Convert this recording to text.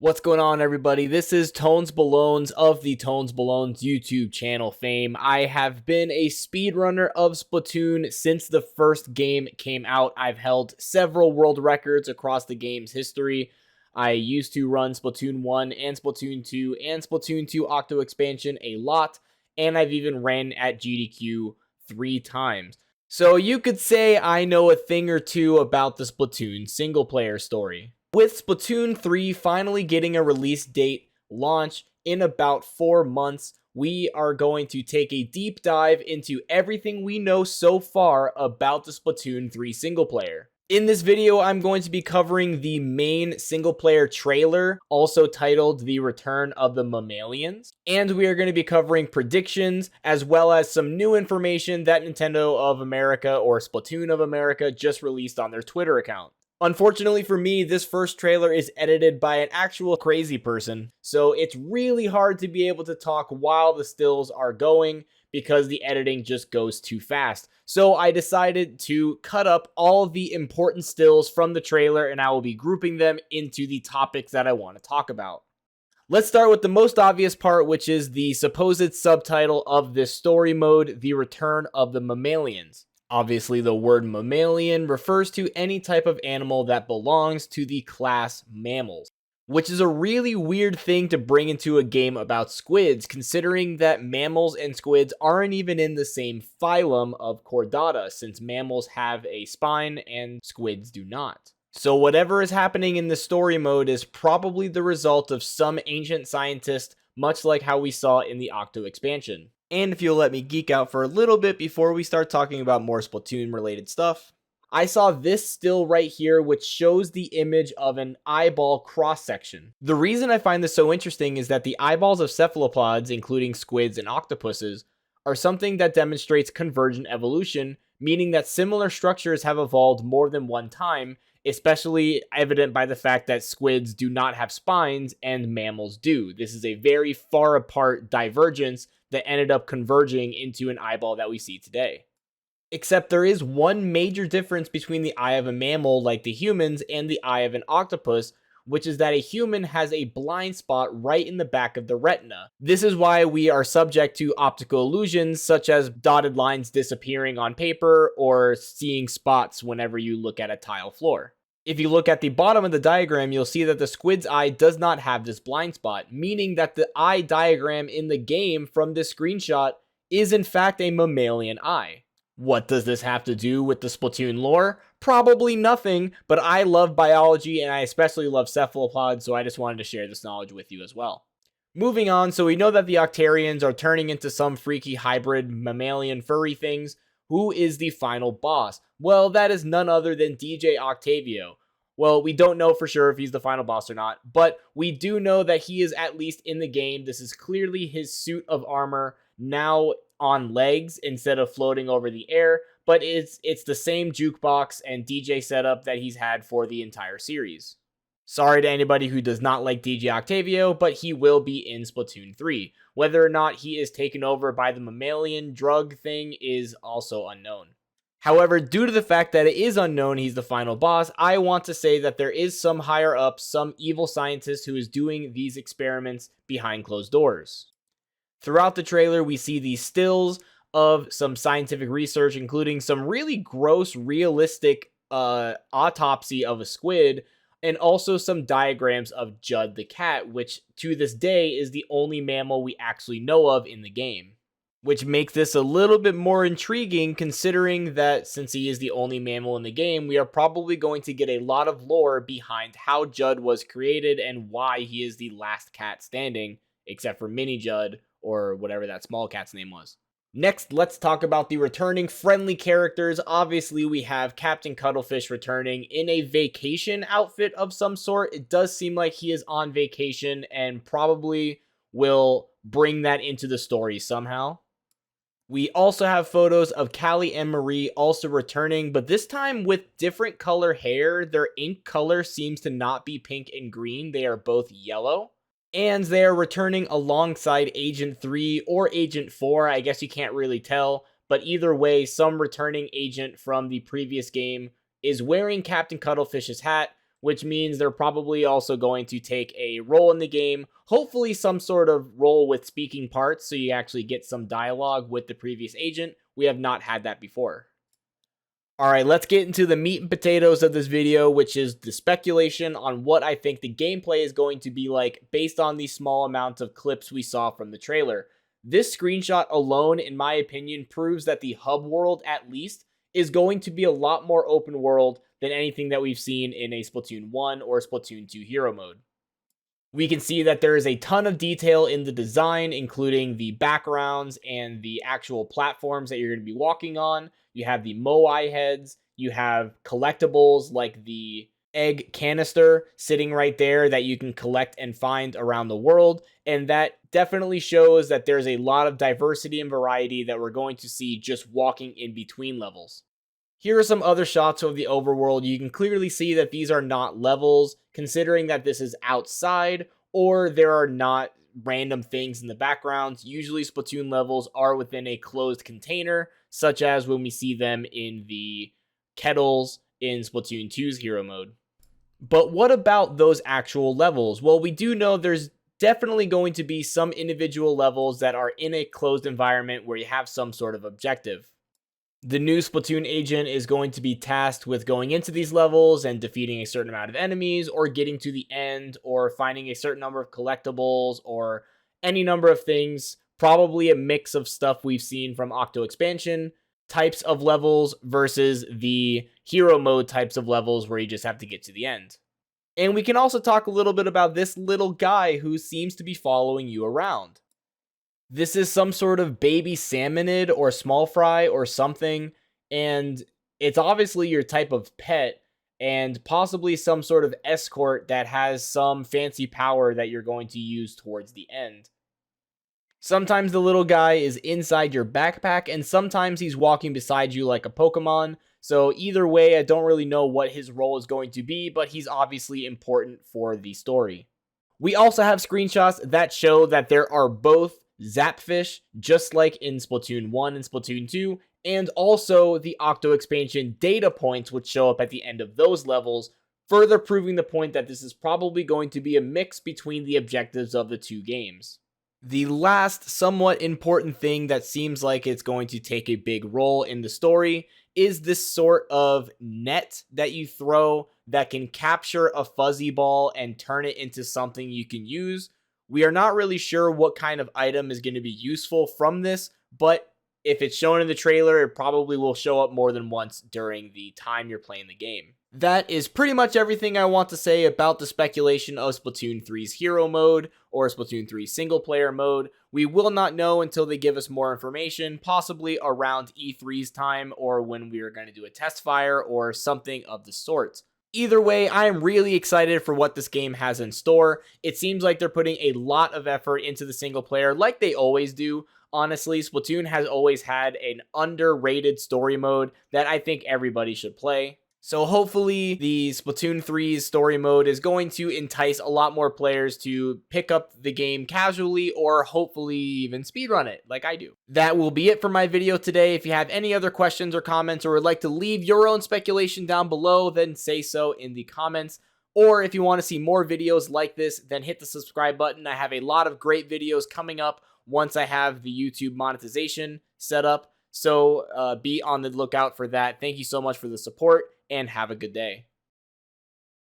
What's going on, everybody? This is TonesBalones of the TonesBalones YouTube channel fame. I have been a speedrunner of Splatoon since the first game came out. I've held several world records across the game's history. I used to run Splatoon 1 and Splatoon 2 and Splatoon 2 Octo expansion a lot, and I've even ran at GDQ 3 times. So you could say I know a thing or two about the Splatoon single-player story. With Splatoon 3 finally getting a release date launch in about 4 months, we are going to take a deep dive into everything we know so far about the Splatoon 3 single player. In this video, I'm going to be covering the main single player trailer, also titled The Return of the Mammalians, and we are going to be covering predictions as well as some new information that Nintendo of America or Splatoon of America just released on their Twitter account. Unfortunately for me, this first trailer is edited by an actual crazy person, so it's really hard to be able to talk while the stills are going because the editing just goes too fast. So I decided to cut up all the important stills from the trailer and I will be grouping them into the topics that I want to talk about. Let's start with the most obvious part, which is the supposed subtitle of this story mode, The Return of the Mammalians. Obviously, the word mammalian refers to any type of animal that belongs to the class mammals, which is a really weird thing to bring into a game about squids, considering that mammals and squids aren't even in the same phylum of Chordata, since mammals have a spine and squids do not. So whatever is happening in the story mode is probably the result of some ancient scientist, much like how we saw in the Octo expansion. And if you'll let me geek out for a little bit before we start talking about more Splatoon related stuff, I saw this still right here which shows the image of an eyeball cross section. The reason I find this so interesting is that the eyeballs of cephalopods, including squids and octopuses, are something that demonstrates convergent evolution, meaning that similar structures have evolved more than one time, especially evident by the fact that squids do not have spines and mammals do. This is a very far apart divergence that ended up converging into an eyeball that we see today. Except there is one major difference between the eye of a mammal like the humans and the eye of an octopus, which is that a human has a blind spot right in the back of the retina. This is why we are subject to optical illusions such as dotted lines disappearing on paper or seeing spots whenever you look at a tile floor. If you look at the bottom of the diagram, you'll see that the squid's eye does not have this blind spot, meaning that the eye diagram in the game from this screenshot is in fact a mammalian eye. What does this have to do with the Splatoon lore? Probably nothing, but I love biology and I especially love cephalopods, so I just wanted to share this knowledge with you as well. Moving on, so we know that the Octarians are turning into some freaky hybrid mammalian furry things. Who is the final boss? Well, that is none other than DJ Octavio. Well, we don't know for sure if he's the final boss or not, but we do know that he is at least in the game. This is clearly his suit of armor now on legs instead of floating over the air, but it's the same jukebox and DJ setup that he's had for the entire series. Sorry to anybody who does not like DJ Octavio, but he will be in Splatoon 3. Whether or not he is taken over by the mammalian drug thing is also unknown. However, due to the fact that it is unknown he's the final boss, I want to say that there is some higher up, some evil scientist who is doing these experiments behind closed doors. Throughout the trailer, we see these stills of some scientific research, including some really gross, realistic autopsy of a squid, and also some diagrams of Judd the cat, which to this day is the only mammal we actually know of in the game. Which makes this a little bit more intriguing considering that since he is the only mammal in the game, we are probably going to get a lot of lore behind how Judd was created and why he is the last cat standing, except for Mini Judd or whatever that small cat's name was. Next, let's talk about the returning friendly characters. Obviously, we have Captain Cuttlefish returning in a vacation outfit of some sort. It does seem like he is on vacation and probably will bring that into the story somehow. We also have photos of Callie and Marie also returning, but this time with different color hair. Their ink color seems to not be pink and green. They are both yellow. And they are returning alongside Agent 3 or Agent 4. I guess you can't really tell. But either way, some returning agent from the previous game is wearing Captain Cuttlefish's hat, which means they're probably also going to take a role in the game, hopefully some sort of role with speaking parts so you actually get some dialogue with the previous agent. We have not had that before. Alright, let's get into the meat and potatoes of this video, which is the speculation on what I think the gameplay is going to be like based on the small amount of clips we saw from the trailer. This screenshot alone, in my opinion, proves that the hub world, at least, is going to be a lot more open world than anything that we've seen in a Splatoon 1 or Splatoon 2 hero mode. We can see that there is a ton of detail in the design, including the backgrounds and the actual platforms that you're going to be walking on. You have the Moai heads, you have collectibles like the egg canister sitting right there that you can collect and find around the world, and that definitely shows that there's a lot of diversity and variety that we're going to see just walking in between levels. Here are some other shots of the overworld. You can clearly see that these are not levels, considering that this is outside, or there are not random things in the backgrounds. Usually Splatoon levels are within a closed container, such as when we see them in the kettles in Splatoon 2's hero mode. But what about those actual levels? Well, we do know there's definitely going to be some individual levels that are in a closed environment where you have some sort of objective. The new Splatoon agent is going to be tasked with going into these levels and defeating a certain amount of enemies, or getting to the end, or finding a certain number of collectibles, or any number of things. Probably a mix of stuff we've seen from Octo expansion types of levels versus the hero mode types of levels where you just have to get to the end. And we can also talk a little bit about this little guy who seems to be following you around. This is some sort of baby salmonid or small fry or something, and it's obviously your type of pet, and possibly some sort of escort that has some fancy power that you're going to use towards the end. Sometimes the little guy is inside your backpack, and sometimes he's walking beside you like a Pokemon, so either way, I don't really know what his role is going to be, but he's obviously important for the story. We also have screenshots that show that there are both Zapfish, just like in Splatoon 1 and Splatoon 2, and also the Octo expansion data points which show up at the end of those levels, further proving the point that this is probably going to be a mix between the objectives of the two games. The last somewhat important thing that seems like it's going to take a big role in the story is this sort of net that you throw that can capture a fuzzy ball and turn it into something you can use. We are not really sure what kind of item is going to be useful from this, but if it's shown in the trailer, it probably will show up more than once during the time you're playing the game. That is pretty much everything I want to say about the speculation of Splatoon 3's hero mode or Splatoon 3's single player mode. We will not know until they give us more information, possibly around E3's time or when we are going to do a test fire or something of the sort. Either way, I am really excited for what this game has in store. It seems like they're putting a lot of effort into the single player like they always do. Honestly, Splatoon has always had an underrated story mode that I think everybody should play. So hopefully the Splatoon 3's story mode is going to entice a lot more players to pick up the game casually or hopefully even speedrun it like I do. That will be it for my video today. If you have any other questions or comments or would like to leave your own speculation down below, then say so in the comments. Or if you want to see more videos like this, then hit the subscribe button. I have a lot of great videos coming up once I have the YouTube monetization set up. So be on the lookout for that. Thank you so much for the support and have a good day.